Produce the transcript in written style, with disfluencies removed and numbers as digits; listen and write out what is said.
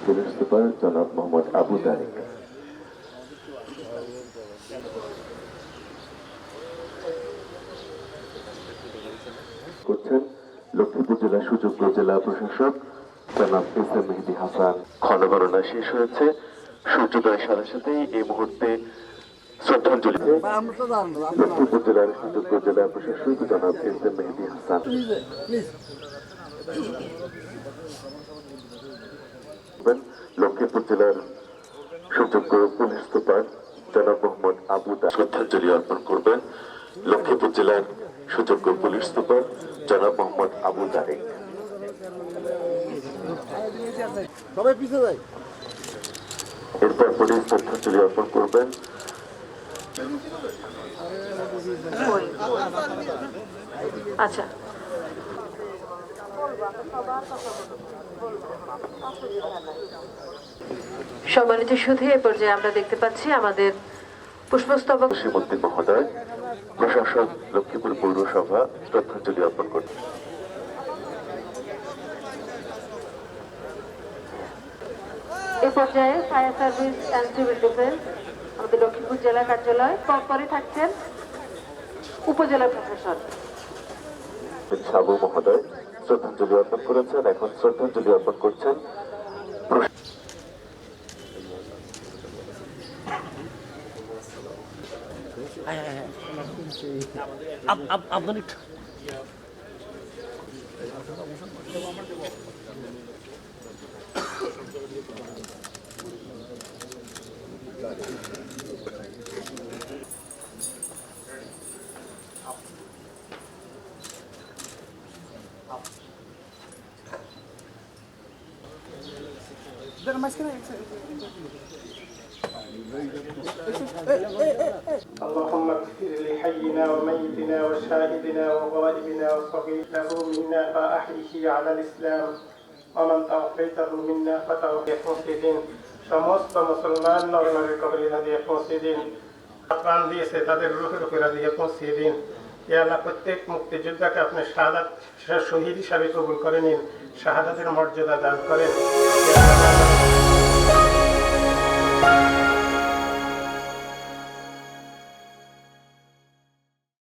Police super জনাব মোহাম্মদ আবু তারেক। করছেন লক্ষ্মীপুর জেলা সুযোগ্য জেলা প্রশাসক জনাব এস এম মেহেদী হাসান। ক্ষণগণনা শেষ হয়েছে, সূর্যোদয়ের সাথে সাথেই এই মুহূর্তে শ্রদ্ধাঞ্জলি লক্ষ্মীপুর জেলার সুযোগ্য জেলা প্রশাসক জনাব এস এম মেহেদী হাসান। লক্ষ্মীপুর জেলার সুযোগ্য পুলিশ সুপার জনাব মোহাম্মদ আবু তারেক শ্রদ্ধাঞ্জলি অর্পণ করবেন। লক্ষ্মীপুর জেলার সুযোগ্য পুলিশ সুপার জনাব মোহাম্মদ আবু তারেক। এরপর পুলিশ শ্রদ্ধাঞ্জলি অর্পণ করবেন আচ্ছা সম্মানিত সুধী, এ পর্যায়ে আমরা দেখতে পাচ্ছি আমাদের পুষ্পস্তবক শ্রীমন্তী মহোদয় প্রশাসক লক্ষ্মীপুর পৌরসভা শ্রদ্ধাঞ্জলি অর্পণ করবেন। এ পর্যায়ে fire service and civil defence আমাদের লক্ষ্মীপুর জেলা কার্যালয়, পরে থাকছেন উপজেলা প্রশাসন। সাবু মহোদয় শ্রদ্ধাঞ্জলি অর্পণ করেছেন। এখন শ্রদ্ধাঞ্জলি অর্পণ করছেন اللهم اغفر لحينا وميتنا وشاهدنا وغائبنا وصغيره منا فأحيه على الإسلام ومن توفيته منا فتوفيه مسلمين সমস্ত মুসলমান নরনারীর কবরে হাদিয়া পৌঁছে দিন। প্রাণ দিয়েছে তাদের রূহের উপর হাদিয়া পৌঁছে দিন। ইয়া আল্লাহ, প্রত্যেক মুক্তিযোদ্ধাকে আপনি শাহাদাত শহীদ হিসাবে কবুল করে নিন, শাহাদাতের মর্যাদা দান করেন।